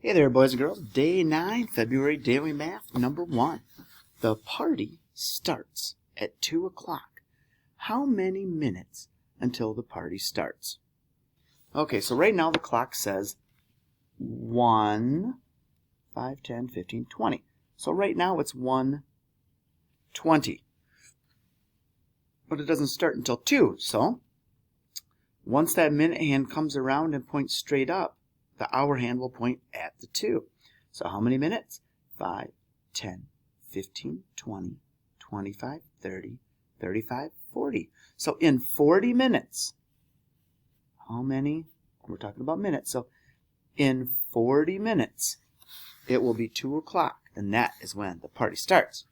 Hey there, boys and girls. Day 9, February Daily Math, number 1. The party starts at 2 o'clock. How many minutes until the party starts? Okay, so right now the clock says 1, 5, 10, 15, 20. So right now it's 1:20. But it doesn't start until 2, so once that minute hand comes around and points straight up, the hour hand will point at the 2. So how many minutes? 5, 10, 15, 20, 25, 30, 35, 40. So in 40 minutes, how many? We're talking about minutes. So in 40 minutes, it will be 2 o'clock, and that is when the party starts.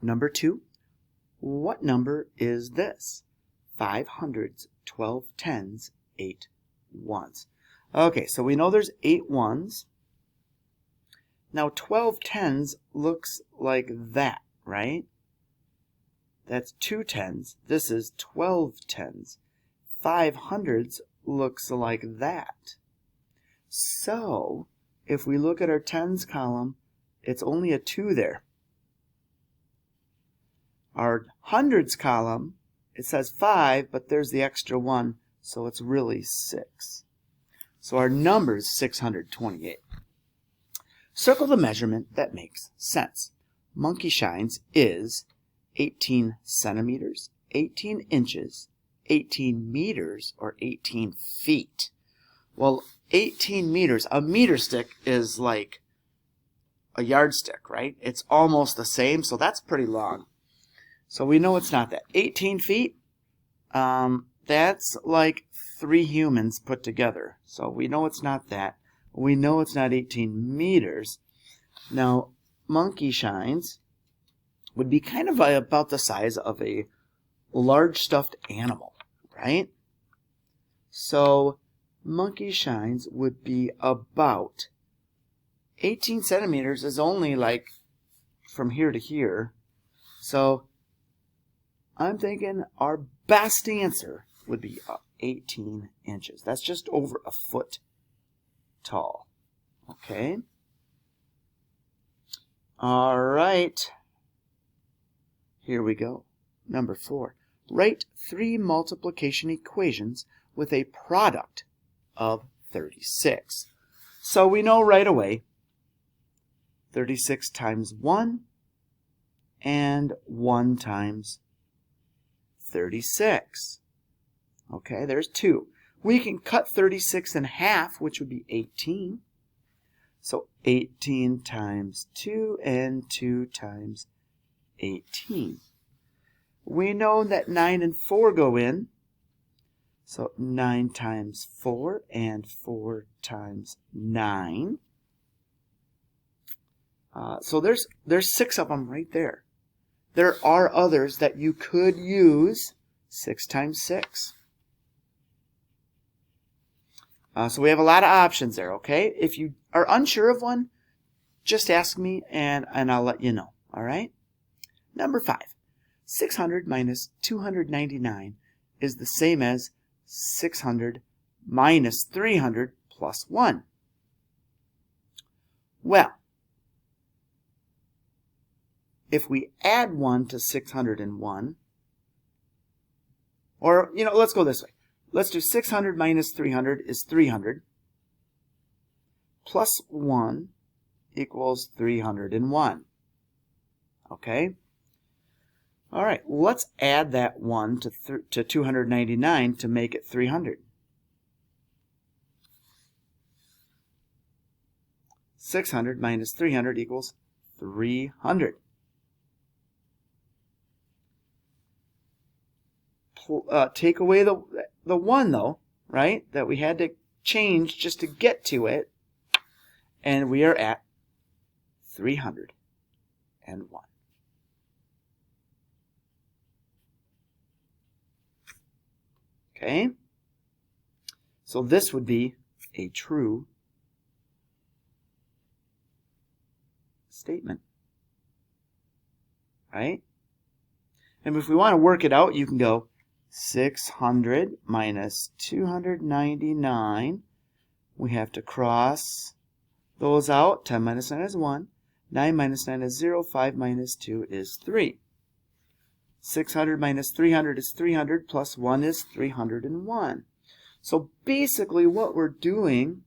Number 2, what number is this? 5 hundreds, 12 tens, 8 ones. Okay, so we know there's 8 ones. Now 12 tens looks like that, right? That's 2 tens. This is 12 tens. 5 hundreds looks like that. So if we look at our tens column, it's only a 2 there. Our hundreds column, it says 5, but there's the extra 1, so it's really 6. So our number is 628. Circle the measurement that makes sense. Monkey Shines is 18 centimeters, 18 inches, 18 meters, or 18 feet. Well, 18 meters, a meter stick is like a yardstick, right? It's almost the same, so that's pretty long. So we know it's not that. 18 feet, that's like 3 humans put together. So we know it's not that. We know it's not 18 meters. Now, Monkey Shines would be kind of about the size of a large stuffed animal, right? So Monkey Shines would be about 18 centimeters is only like from here to here. So I'm thinking our best answer would be 18 inches. That's just over a foot tall. Okay? All right. Here we go. Number 4. Write 3 multiplication equations with a product of 36. So we know right away 36 times 1 and 1 times 36. Okay, there's 2. We can cut 36 in half, which would be 18. So 18 times 2 and 2 times 18. We know that 9 and 4 go in. So 9 times 4 and 4 times 9. So there's 6 of them right there. There are others that you could use. 6 times 6. So we have a lot of options there, okay? If you are unsure of one, just ask me and I'll let you know, all right? Number 5. 600 minus 299 is the same as 600 minus 300 plus 1. Well, if we add 1 to 601, or, let's go this way. Let's do 600 minus 300 is 300, plus 1 equals 301. Okay? All right, let's add that 1 to 299 to make it 300. 600 minus 300 equals 300. Take away the 1, though, right, that we had to change just to get to it, and we are at 301. Okay? So this would be a true statement, right? And if we want to work it out, you can go 600 minus 299 we have to cross those out. 10 minus 9 is 1. 9 minus 9 is 0. 5 minus 2 is 3. 600 minus 300 is 300, plus 1 is 301. So basically what we're doing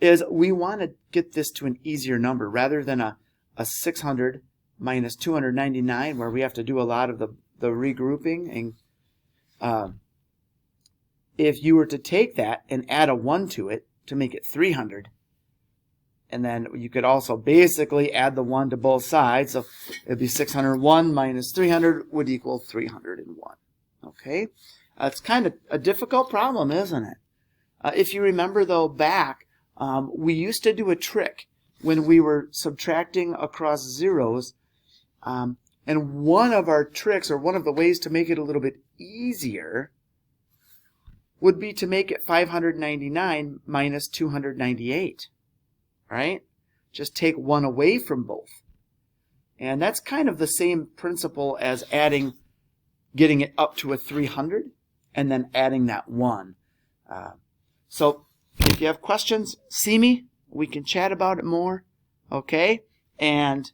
is we want to get this to an easier number rather than a 600 minus 299 where we have to do a lot of the regrouping. And if you were to take that and add a 1 to it to make it 300, and then you could also basically add the 1 to both sides. So it would be 601 minus 300 would equal 301. Okay? It's kind of a difficult problem, isn't it? If you remember, though, back, we used to do a trick when we were subtracting across zeros. And one of our tricks, or one of the ways to make it a little bit easier, would be to make it 599 minus 298. Right? Just take 1 away from both. And that's kind of the same principle as adding, getting it up to a 300, and then adding that 1. So if you have questions, see me. We can chat about it more. Okay? And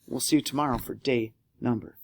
we'll see you tomorrow for day number